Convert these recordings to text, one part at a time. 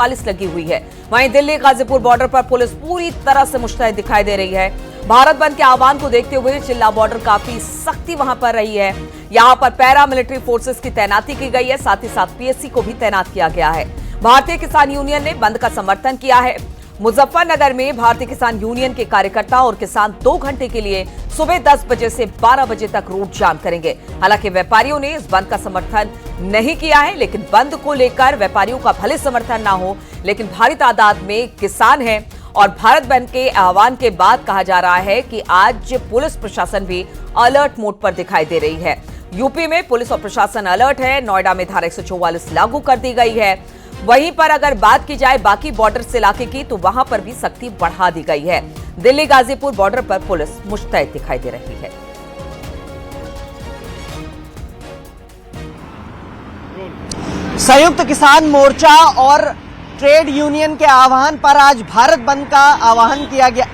Police लगी हुई है। वहीं दिल्ली गाजीपुर बॉर्डर पर पुलिस पूरी तरह से मुस्तैद दिखाई दे रही है। भारत बंद के आह्वान को देखते हुए चिल्ला बॉर्डर काफी सख्ती वहां पर रही है। यहां पर पैरा मिलिट्री फोर्सेस की तैनाती की गई है, साथ ही साथ पीएससी को भी तैनात किया गया है। भारतीय किसान यूनियन ने बंद का समर्थन किया है। मुजफ्फरनगर में भारतीय किसान यूनियन के कार्यकर्ता और किसान 2 घंटे के लिए सुबह 10 बजे से 12 बजे तक रोड जाम करेंगे। हालांकि व्यापारियों ने इस बंद का समर्थन नहीं किया है, लेकिन बंद को लेकर व्यापारियों का भले समर्थन ना हो, लेकिन भारी तादाद में किसान हैं और भारत बंद के आह्वान के बाद कहा जा रहा है कि आज पुलिस प्रशासन भी अलर्ट मोड पर दिखाई दे रही है। यूपी में पुलिस और प्रशासन अलर्ट है। नोएडा में धारा 144 लागू कर दी गई है। वहीं पर अगर बात की जाए बाकी बॉर्डर इलाके की, तो वहां पर भी सख्ती बढ़ा दी गई है। दिल्ली गाजीपुर बॉर्डर पर पुलिस मुस्तैद दिखाई दे रही है। संयुक्त किसान मोर्चा और ट्रेड यूनियन के आह्वान पर आज भारत बंद का आह्वान किया गया।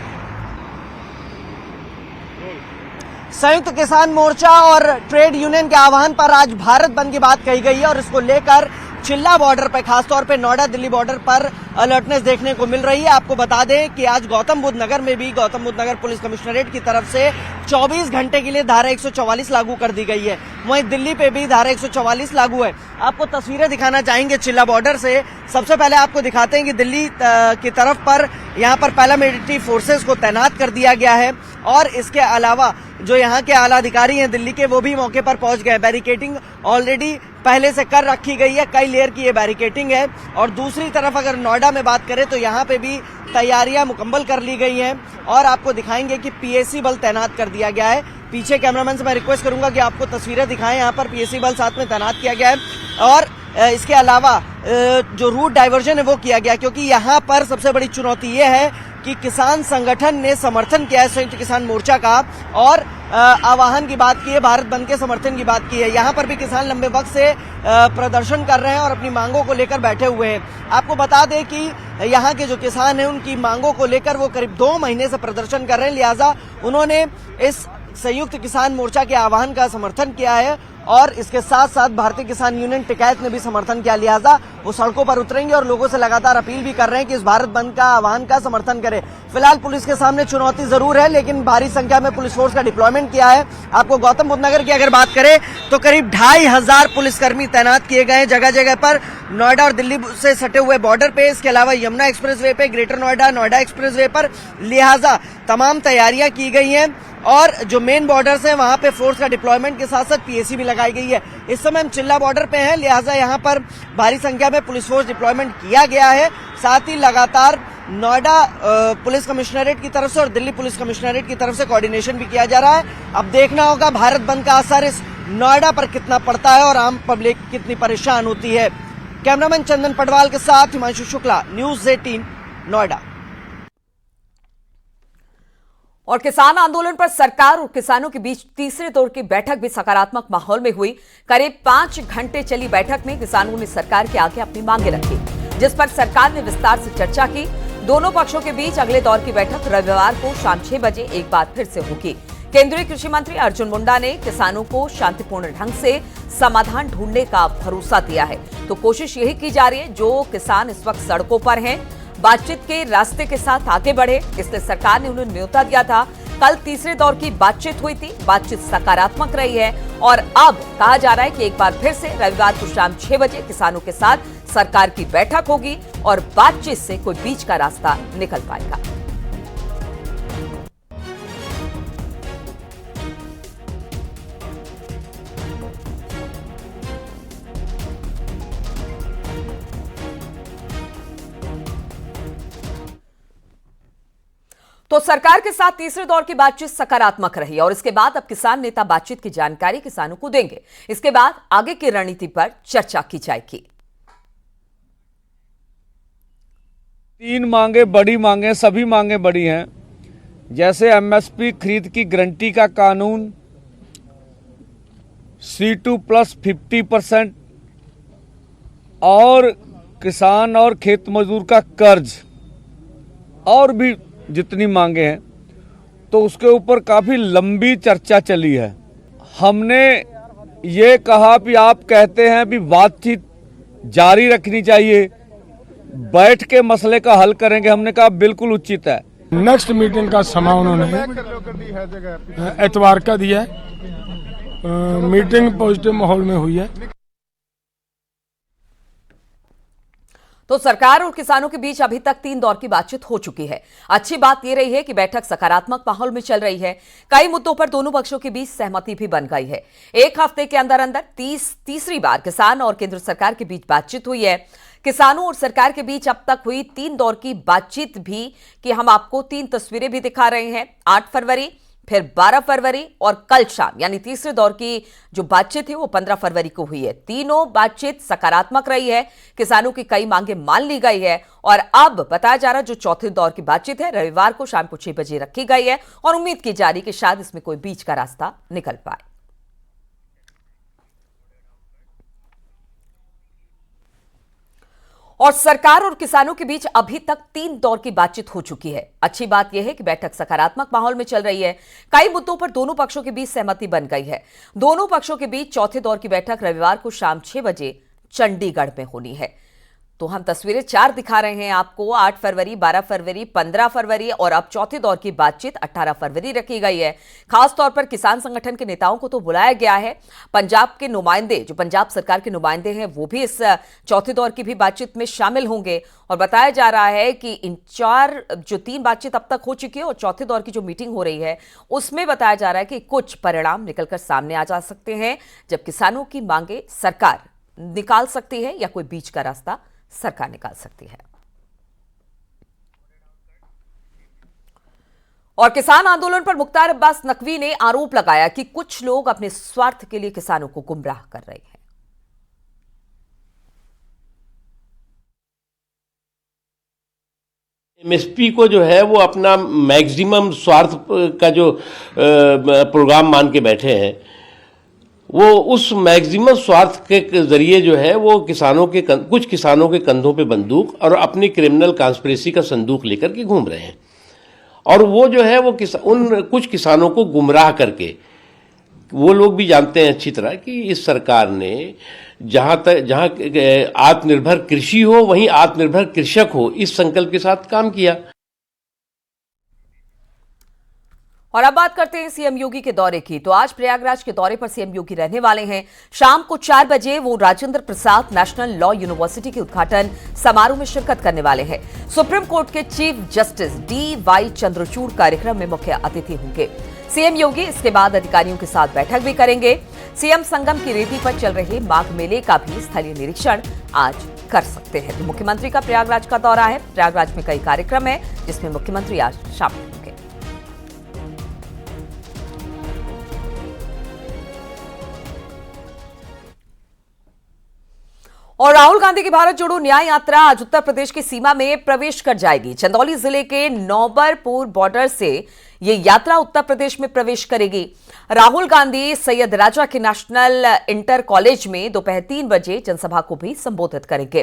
संयुक्त किसान मोर्चा और ट्रेड यूनियन के आह्वान पर आज भारत बंद की बात कही गई है और इसको लेकर चिल्ला बॉर्डर पर, खासतौर पे नोएडा दिल्ली बॉर्डर पर अलर्टनेस देखने को मिल रही है। आपको बता दें कि आज गौतम बुद्ध नगर में भी गौतम बुद्ध नगर पुलिस कमिश्नरेट की तरफ से 24 घंटे के लिए धारा 144 लागू कर दी गई है। वहीं दिल्ली पे भी धारा 144 लागू है। आपको तस्वीरें दिखाना चाहेंगे चिल्ला बॉर्डर से। सबसे पहले आपको दिखाते हैं कि दिल्ली की तरफ पर यहाँ पर पैरामिलिट्री फोर्सेस को तैनात कर दिया गया है और इसके अलावा जो यहाँ के आला अधिकारी हैं दिल्ली के, वो भी मौके पर पहुंच गए। बैरिकेटिंग ऑलरेडी पहले से कर रखी गई है, कई लेयर की ये बैरिकेटिंग है। और दूसरी तरफ अगर नोएडा में बात करें तो यहाँ पे भी तैयारियां मुकम्मल कर ली गई हैं और आपको दिखाएंगे कि पीएसी बल तैनात कर दिया गया है। पीछे कैमरामैन से मैं रिक्वेस्ट करूंगा कि आपको तस्वीरें दिखाएं। यहाँ पर पीएसी बल साथ में तैनात किया गया है और इसके अलावा जो रूट डाइवर्जन है वो किया गया, क्योंकि यहाँ पर सबसे बड़ी चुनौती ये है कि किसान संगठन ने समर्थन किया है संयुक्त किसान मोर्चा का और आह्वान की बात की है, भारत बंद के समर्थन की बात की है। यहाँ पर भी किसान लंबे वक्त से प्रदर्शन कर रहे हैं और अपनी मांगों को लेकर बैठे हुए हैं। आपको बता दें कि यहाँ के जो किसान हैं उनकी मांगों को लेकर वो करीब 2 महीने से प्रदर्शन कर रहे हैं, लिहाजा उन्होंने इस संयुक्त किसान मोर्चा के आह्वान का समर्थन किया है और इसके साथ साथ भारतीय किसान यूनियन टिकैत ने भी समर्थन किया। लिहाजा वो सड़कों पर उतरेंगे और लोगों से लगातार अपील भी कर रहे हैं कि इस भारत बंद का आह्वान का समर्थन करें। फिलहाल पुलिस के सामने चुनौती जरूर है, लेकिन भारी संख्या में पुलिस फोर्स का डिप्लॉयमेंट किया है। आपको गौतम बुद्ध नगर की अगर बात करें तो करीब 2500 पुलिसकर्मी तैनात किए गए हैं जगह जगह पर, नोएडा और दिल्ली से सटे हुए बॉर्डर पे। इसके अलावा यमुना एक्सप्रेसवे पे, ग्रेटर नोएडा नोएडा एक्सप्रेसवे पर, लिहाजा तमाम तैयारियां की गई हैं और जो मेन बॉर्डर्स हैं वहां पे फोर्स का डिप्लॉयमेंट के साथ साथ पीएसी भी लगाई गई है। इस समय हम चिल्ला बॉर्डर पे हैं, लिहाजा यहां पर भारी संख्या में पुलिस फोर्स डिप्लॉयमेंट किया गया है। साथ ही लगातार नोएडा पुलिस कमिश्नरेट की तरफ से और दिल्ली पुलिस कमिश्नरेट की तरफ से कोऑर्डिनेशन भी किया जा रहा है। अब देखना होगा भारत बंद का असर इस नोएडा पर कितना पड़ता है और आम पब्लिक कितनी परेशान होती है। कैमरामैन चंदन पटवाल के साथ हिमांशु शुक्ला, न्यूज 18 नोएडा। और किसान आंदोलन पर सरकार और किसानों के बीच तीसरे दौर की बैठक भी सकारात्मक माहौल में हुई। करीब 5 घंटे चली बैठक में किसानों ने सरकार के आगे अपनी मांगे रखी, जिस पर सरकार ने विस्तार से चर्चा की। दोनों पक्षों के बीच अगले दौर की बैठक रविवार को शाम 6 बजे एक बार फिर से होगी। केंद्रीय कृषि मंत्री अर्जुन मुंडा ने किसानों को शांतिपूर्ण ढंग से समाधान ढूंढने का भरोसा दिया है। तो कोशिश यही की जा रही है, जो किसान इस वक्त सड़कों पर हैं, बातचीत के रास्ते के साथ आगे बढ़े, इसलिए सरकार ने उन्हें न्योता दिया था। कल तीसरे दौर की बातचीत हुई थी, बातचीत सकारात्मक रही है और अब कहा जा रहा है कि एक बार फिर से रविवार को शाम 6 बजे किसानों के साथ सरकार की बैठक होगी और बातचीत से कोई बीच का रास्ता निकल पाएगा। तो सरकार के साथ तीसरे दौर की बातचीत सकारात्मक रही और इसके बाद अब किसान नेता बातचीत की जानकारी किसानों को देंगे। इसके बाद आगे की रणनीति पर चर्चा की जाएगी। 3 मांगे बड़ी मांगे, सभी मांगे बड़ी हैं, जैसे एमएसपी खरीद की गारंटी का कानून, C2 प्लस 50% और किसान और खेत मजदूर का कर्ज और भी जितनी मांगे हैं, तो उसके ऊपर काफ़ी लंबी चर्चा चली है। हमने ये कहा कि आप कहते हैं कि बातचीत जारी रखनी चाहिए, बैठ के मसले का हल करेंगे। हमने कहा बिल्कुल उचित है। नेक्स्ट मीटिंग का समय उन्होंने एतवार का दिया है। मीटिंग पॉजिटिव माहौल में हुई है। तो सरकार और किसानों के बीच अभी तक 3 दौर की बातचीत हो चुकी है। अच्छी बात यह रही है कि बैठक सकारात्मक माहौल में चल रही है। कई मुद्दों पर दोनों पक्षों के बीच सहमति भी बन गई है। एक हफ्ते के अंदर अंदर तीसरी बार किसान और केंद्र सरकार के बीच बातचीत हुई है। किसानों और सरकार के बीच अब तक हुई 3 दौर की बातचीत भी कि हम आपको 3 तस्वीरें भी दिखा रहे हैं। 8 फरवरी, फिर 12 फरवरी और कल शाम, यानी तीसरे दौर की जो बातचीत है वो 15 फरवरी को हुई है। तीनों बातचीत सकारात्मक रही है। किसानों की कई मांगे मान ली गई है और अब बताया जा रहा है जो चौथे दौर की बातचीत है रविवार को शाम को 6 बजे रखी गई है और उम्मीद की जा रही कि शायद इसमें कोई बीच का रास्ता निकल पाए। और सरकार और किसानों के बीच अभी तक 3 दौर की बातचीत हो चुकी है। अच्छी बात यह है कि बैठक सकारात्मक माहौल में चल रही है। कई मुद्दों पर दोनों पक्षों के बीच सहमति बन गई है। दोनों पक्षों के बीच चौथे दौर की बैठक रविवार को शाम 6 बजे चंडीगढ़ में होनी है। तो हम तस्वीरें 4 दिखा रहे हैं आपको। 8 फरवरी, 12 फरवरी, 15 फरवरी और अब चौथे दौर की बातचीत 18 फरवरी रखी गई है। खास तौर पर किसान संगठन के नेताओं को तो बुलाया गया है। पंजाब के नुमाइंदे, जो पंजाब सरकार के नुमाइंदे हैं, वो भी इस चौथे दौर की भी बातचीत में शामिल होंगे और बताया जा रहा है कि इन 3 बातचीत अब तक हो चुकी है और चौथे दौर की जो मीटिंग हो रही है उसमें बताया जा रहा है कि कुछ परिणाम निकलकर सामने आ जा सकते हैं, जब किसानों की मांगे सरकार निकाल सकती है या कोई बीच का रास्ता सरकार निकाल सकती है। और किसान आंदोलन पर मुख्तार अब्बास नकवी ने आरोप लगाया कि कुछ लोग अपने स्वार्थ के लिए किसानों को गुमराह कर रहे हैं। एमएसपी को जो है वो अपना मैक्सिमम स्वार्थ का जो प्रोग्राम मान के बैठे हैं, वो उस मैक्सिमम स्वार्थ के जरिए जो है वो कुछ किसानों के कंधों पे बंदूक और अपनी क्रिमिनल कॉन्स्पिरेसी का संदूक लेकर के घूम रहे हैं। और वो जो है वो उन कुछ किसानों को गुमराह करके, वो लोग भी जानते हैं अच्छी तरह कि इस सरकार ने जहां आत्मनिर्भर कृषि हो वहीं आत्मनिर्भर कृषक हो, इस संकल्प के साथ काम किया। और अब बात करते हैं सीएम योगी के दौरे की। तो आज प्रयागराज के दौरे पर सीएम योगी रहने वाले हैं। शाम को 4 बजे वो Rajendra Prasad national law university के उद्घाटन समारोह में शिरकत करने वाले हैं। सुप्रीम कोर्ट के चीफ जस्टिस DY चंद्रचूड़ कार्यक्रम में मुख्य अतिथि होंगे। सीएम योगी इसके बाद अधिकारियों के साथ बैठक भी करेंगे। सीएम संगम की रेती पर चल रहे माघ मेले का भी स्थलीय निरीक्षण आज कर सकते हैं। तो मुख्यमंत्री का प्रयागराज का दौरा है। प्रयागराज में कई कार्यक्रम है जिसमें मुख्यमंत्री आज शामिल होंगे। और राहुल गांधी की भारत जोड़ो न्याय यात्रा आज उत्तर प्रदेश की सीमा में प्रवेश कर जाएगी। चंदौली जिले के नौबरपुर बॉर्डर से ये यात्रा उत्तर प्रदेश में प्रवेश करेगी। राहुल गांधी सैयद राजा के नेशनल इंटर कॉलेज में दोपहर 3 बजे जनसभा को भी संबोधित करेंगे।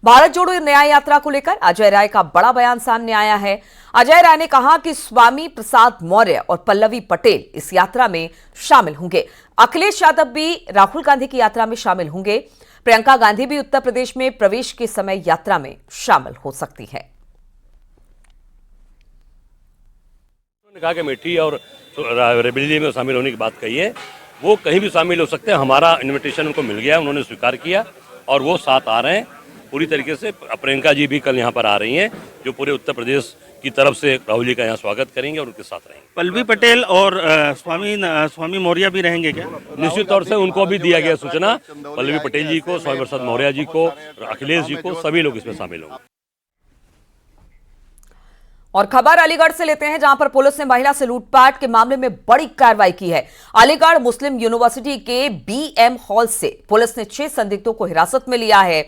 भारत जोड़ो न्याय यात्रा को लेकर अजय राय का बड़ा बयान सामने आया है। अजय राय ने कहा कि स्वामी प्रसाद मौर्य और पल्लवी पटेल इस यात्रा में शामिल होंगे। अखिलेश यादव भी राहुल गांधी की यात्रा में शामिल होंगे। प्रियंका गांधी भी उत्तर प्रदेश में प्रवेश के समय यात्रा में शामिल हो सकती है। उन्होंने कहा कि अमेठी और रेबेलियन में शामिल होने की बात कही है, वो कहीं भी शामिल हो सकते हैं। हमारा इनविटेशन उनको मिल गया, उन्होंने स्वीकार किया और वो साथ आ रहे हैं पूरी तरीके से। प्रियंका जी भी कल यहाँ पर आ रही हैं, जो पूरे उत्तर प्रदेश की तरफ से राहुल जी का यहाँ स्वागत करेंगे और उनके साथ रहेंगे। पल्लवी पटेल और स्वामी मौर्य भी रहेंगे क्या? निश्चित तौर से उनको भी दिया गया सूचना। पल्लवी पटेल जी को, स्वामी प्रसाद मौर्य जी को, अखिलेश जी को, सभी लोग इसमें शामिल होंगे। और खबर अलीगढ़ से लेते हैं, जहां पर पुलिस ने महिला से लूटपाट के मामले में बड़ी कार्रवाई की है। अलीगढ़ मुस्लिम यूनिवर्सिटी के BM हॉल से पुलिस ने 6 संदिग्धों को हिरासत में लिया है।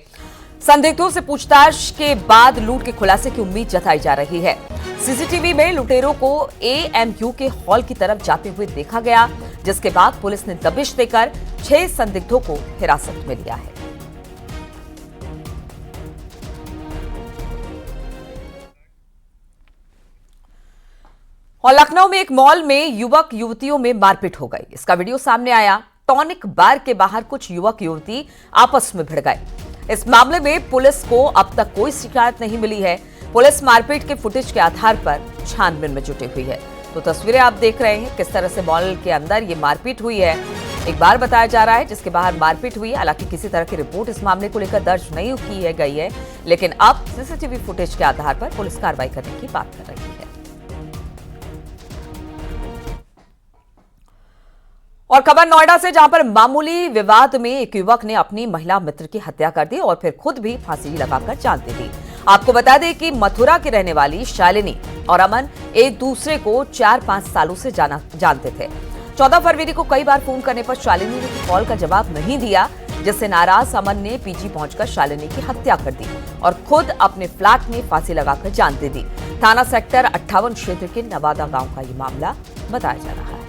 संदिग्धों से पूछताछ के बाद लूट के खुलासे की उम्मीद जताई जा रही है। सीसीटीवी में लुटेरों को AMU के हॉल की तरफ जाते हुए देखा गया, जिसके बाद पुलिस ने दबिश देकर 6 संदिग्धों को हिरासत में लिया है। और लखनऊ में एक मॉल में युवक युवतियों में मारपीट हो गई। इसका वीडियो सामने आया। टॉनिक बार के बाहर कुछ युवक युवती आपस में भिड़ गए। इस मामले में पुलिस को अब तक कोई शिकायत नहीं मिली है। पुलिस मारपीट के फुटेज के आधार पर छानबीन में जुटी हुई है। तो तस्वीरें आप देख रहे हैं किस तरह से मॉल के अंदर ये मारपीट हुई है। एक बार बताया जा रहा है जिसके बाहर मारपीट हुई। हालांकि किसी तरह की रिपोर्ट इस मामले को लेकर दर्ज नहीं की गई है, लेकिन अब सीसीटीवी फुटेज के आधार पर पुलिस कार्रवाई करने की बात कर रही है। और खबर नोएडा से, जहां पर मामूली विवाद में एक युवक ने अपनी महिला मित्र की हत्या कर दी और फिर खुद भी फांसी लगाकर जान दे दी। आपको बता दें कि मथुरा की रहने वाली शालिनी और अमन एक दूसरे को 4-5 सालों से जानते थे। 14 फरवरी को कई बार फोन करने पर शालिनी ने कॉल का जवाब नहीं दिया, जिससे नाराज अमन ने पीजी पहुंचकर शालिनी की हत्या कर दी और खुद अपने फ्लैट में फांसी लगाकर जान दे दी। थाना सेक्टर 58 क्षेत्र के नवादा गांव का ये मामला बताया जा रहा है।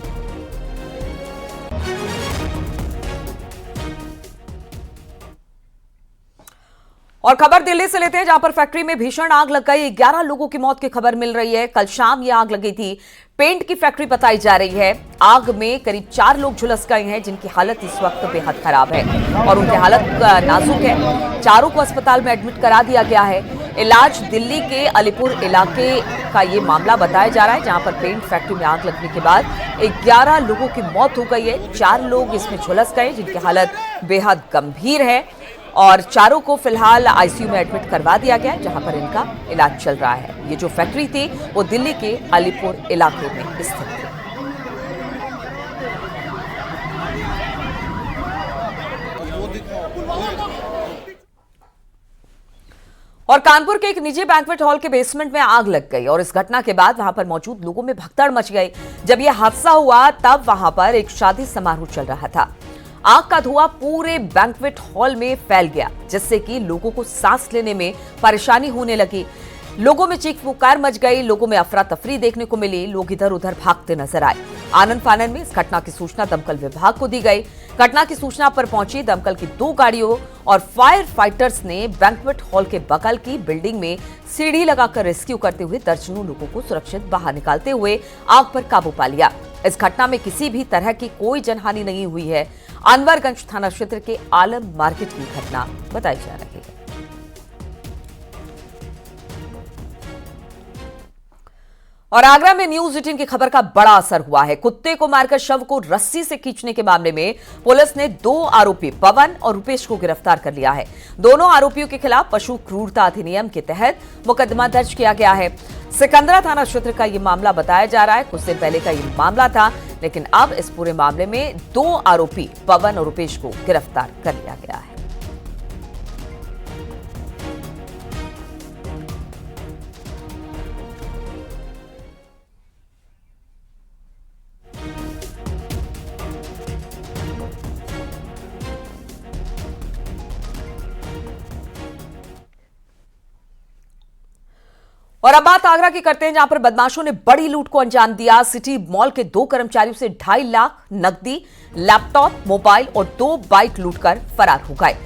और खबर दिल्ली से लेते हैं, जहां पर फैक्ट्री में भीषण आग लग गई। 11 लोगों की मौत की खबर मिल रही है। कल शाम यह आग लगी थी। पेंट की फैक्ट्री बताई जा रही है। आग में करीब 4 लोग झुलस गए हैं, जिनकी हालत इस वक्त बेहद खराब है और उनकी हालत नाजुक है। चारों को अस्पताल में एडमिट करा दिया गया है। इलाज दिल्ली के अलीपुर इलाके का ये मामला बताया जा रहा है, जहां पर पेंट फैक्ट्री में आग लगने के बाद 11 लोगों की मौत हो गई है। 4 लोग इसमें झुलस गए, जिनकी हालत बेहद गंभीर है और चारों को फिलहाल आईसीयू में एडमिट करवा दिया गया, जहां पर इनका इलाज चल रहा है। ये जो फैक्ट्री थी वो दिल्ली के अलीपुर इलाके में स्थित थी। और कानपुर के एक निजी बैंक्वेट हॉल के बेसमेंट में आग लग गई और इस घटना के बाद वहां पर मौजूद लोगों में भगदड़ मच गई। जब यह हादसा हुआ तब वहां पर एक शादी समारोह चल रहा था। आग का धुआं पूरे बैंक्वेट हॉल में फैल गया, जिससे कि लोगों को सांस लेने में परेशानी होने लगी। लोगों में चीख पुकार मच गई। लोगों में अफरा तफरी देखने को मिली। लोग इधर उधर भागते नजर आए। आनन फानन में इस घटना की सूचना दमकल विभाग को दी गई। घटना की सूचना पर पहुंची दमकल की 2 गाड़ियों और फायर फाइटर्स ने बैंक्वेट हॉल के बगल की बिल्डिंग में सीढ़ी लगाकर रेस्क्यू करते हुए दर्जनों लोगों को सुरक्षित बाहर निकालते हुए आग पर काबू पा लिया। इस घटना में किसी भी तरह की कोई जनहानि नहीं हुई है। अनवरगंज थाना क्षेत्र के आलम मार्केट की घटना बताई जा रही है। और आगरा में न्यूज 18 की खबर का बड़ा असर हुआ है। कुत्ते को मारकर शव को रस्सी से खींचने के मामले में पुलिस ने 2 आरोपी पवन और रुपेश को गिरफ्तार कर लिया है। दोनों आरोपियों के खिलाफ पशु क्रूरता अधिनियम के तहत मुकदमा दर्ज किया गया है। सिकंदरा थाना क्षेत्र का यह मामला बताया जा रहा है। कुछ दिन पहले का यह मामला था, लेकिन अब इस पूरे मामले में 2 आरोपी पवन और रुपेश को गिरफ्तार कर लिया गया है। और अब बात आगरा की करते हैं, जहां पर बदमाशों ने बड़ी लूट को अंजाम दिया। सिटी मॉल के 2 कर्मचारियों से 2.5 लाख नकदी, लैपटॉप, मोबाइल और 2 बाइक लूटकर फरार हो गए।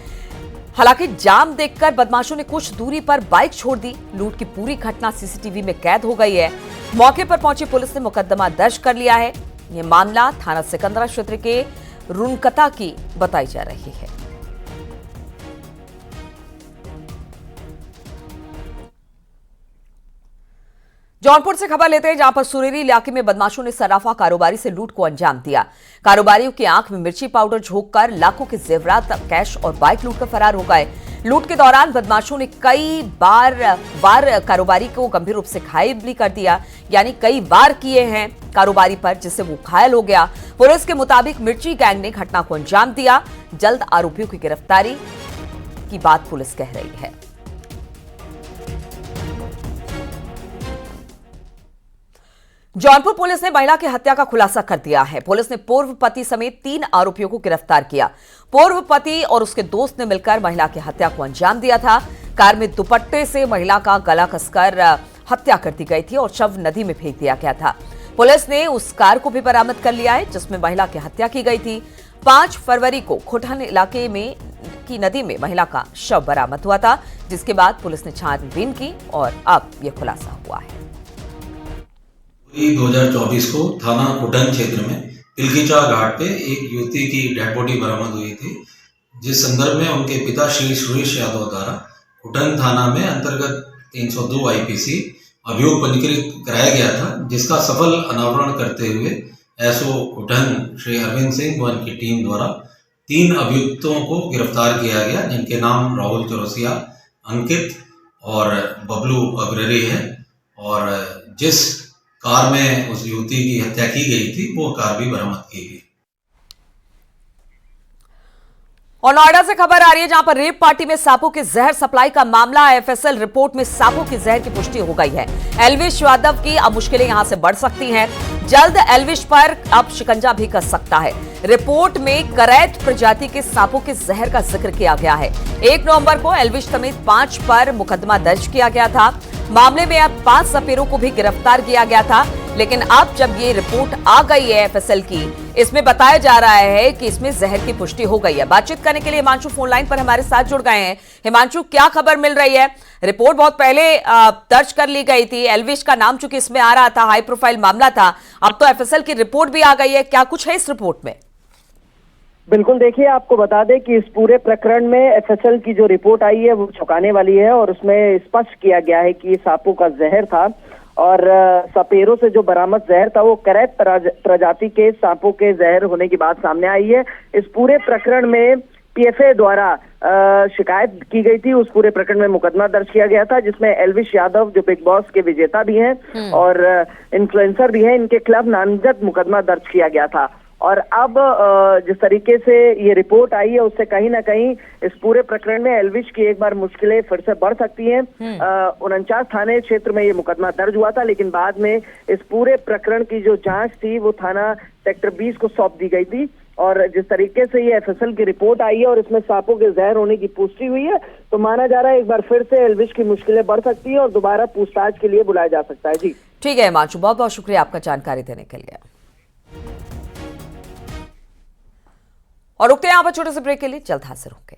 हालांकि जाम देखकर बदमाशों ने कुछ दूरी पर बाइक छोड़ दी। लूट की पूरी घटना सीसीटीवी में कैद हो गई है। मौके पर पहुंची पुलिस ने मुकदमा दर्ज कर लिया है। यह मामला थाना सिकंदरा क्षेत्र के रुनकता की बताई जा रही है। जौनपुर से खबर लेते हैं, जहां पर सुरेरी इलाके में बदमाशों ने सराफा कारोबारी से लूट को अंजाम दिया। कारोबारियों की आंख में मिर्ची पाउडर झोंककर लाखों के जेवरात, कैश और बाइक लूटकर फरार हो गए। लूट के दौरान बदमाशों ने कई बार कारोबारी को गंभीर रूप से घायल भी कर दिया, यानी कई वार किए हैं कारोबारी पर, जिससे वो घायल हो गया। पुलिस के मुताबिक मिर्ची गैंग ने घटना को अंजाम दिया। जल्द आरोपियों की गिरफ्तारी की बात पुलिस कह रही है। जौनपुर पुलिस ने महिला की हत्या का खुलासा कर दिया है। पुलिस ने पूर्व पति समेत 3 आरोपियों को गिरफ्तार किया। पूर्व पति और उसके दोस्त ने मिलकर महिला की हत्या को अंजाम दिया था। कार में दुपट्टे से महिला का गला कसकर हत्या कर दी गई थी और शव नदी में फेंक दिया गया था। पुलिस ने उस कार को भी बरामद कर लिया है जिसमें महिला की हत्या की गई थी। 5 फरवरी को खुटन इलाके में की नदी में महिला का शव बरामद हुआ था, जिसके बाद पुलिस ने छानबीन की और अब यह खुलासा हुआ है। 2024 को थाना कुटन क्षेत्र में तिलकीचा घाट पे एक युवती की डेड बॉडी बरामद हुई थी, जिस संदर्भ में उनके पिता श्री सुरेश यादव द्वारा उटन थाना में अंतर्गत 302 आईपीसी अभियोग पंजीकृत कराया गया था, जिसका सफल अनावरण करते हुए एसओ उटन श्री अरविंद सिंह व उनकी टीम द्वारा 3 अभियुक्तों को गिरफ्तार किया गया, जिनके नाम राहुल चौरसिया, अंकित और बबलू अग्ररी है। और जिस कार में उस युवती की हत्या की गई थी वो कार भी बरामद की गई। और नोएडा से खबर आ रही है, जहां पर रेप पार्टी में सांपों के जहर सप्लाई का मामला। एफएसएल रिपोर्ट में सांपों के जहर की पुष्टि हो गई है। एल्विश यादव की अब मुश्किलें यहां से बढ़ सकती हैं। जल्द एल्विश पर अब शिकंजा भी कस सकता है। रिपोर्ट में करैत प्रजाति के सांपों के जहर का जिक्र किया गया है। 1 नवंबर को एल्विश समेत 5 पर मुकदमा दर्ज किया गया था। मामले में अब 5 सपेरों को भी गिरफ्तार किया गया था, लेकिन अब जब ये रिपोर्ट आ गई है एफएसएल की, इसमें बताया जा रहा है कि इसमें जहर की पुष्टि हो गई है। बातचीत करने के लिए हिमांशु फोन लाइन पर हमारे साथ जुड़ गए हैं। हिमांशु, क्या खबर मिल रही है? रिपोर्ट बहुत पहले दर्ज कर ली गई थी, एल्विश का नाम चूंकि इसमें आ रहा था, हाई प्रोफाइल मामला था, अब तो एफएसएल की रिपोर्ट भी आ गई है। क्या कुछ है इस रिपोर्ट में? बिल्कुल, देखिए आपको बता दें कि इस पूरे प्रकरण में एफएसएल की जो रिपोर्ट आई है वो चौंकाने वाली है और उसमें स्पष्ट किया गया है कि सांपों का जहर था और सपेरों से जो बरामद जहर था वो करैत प्रजाति के सांपों के जहर होने की बात सामने आई है। इस पूरे प्रकरण में पीएफए द्वारा शिकायत की गई थी। उस पूरे प्रकरण में मुकदमा दर्ज किया गया था, जिसमें एल्विश यादव जो बिग बॉस के विजेता भी हैं और इन्फ्लुएंसर भी हैं, इनके खिलाफ नामजद मुकदमा दर्ज किया गया था। और अब जिस तरीके से ये रिपोर्ट आई है उससे कहीं ना कहीं इस पूरे प्रकरण में एल्विश की एक बार मुश्किलें फिर से बढ़ सकती हैं। 49 थाने क्षेत्र में ये मुकदमा दर्ज हुआ था, लेकिन बाद में इस पूरे प्रकरण की जो जांच थी वो थाना सेक्टर 20 को सौंप दी गई थी। और जिस तरीके से ये एफएसएल की रिपोर्ट आई है और इसमें सांपों के जहर होने की पुष्टि हुई है, तो माना जा रहा है एक बार फिर से एल्विश की मुश्किलें बढ़ सकती है और दोबारा पूछताछ के लिए बुलाया जा सकता है। जी ठीक है हिमांशु, बहुत बहुत शुक्रिया आपका जानकारी देने के लिए। और रुकते हैं यहाँ पर छोटे से ब्रेक के लिए, जल्द हाजिर होंगे।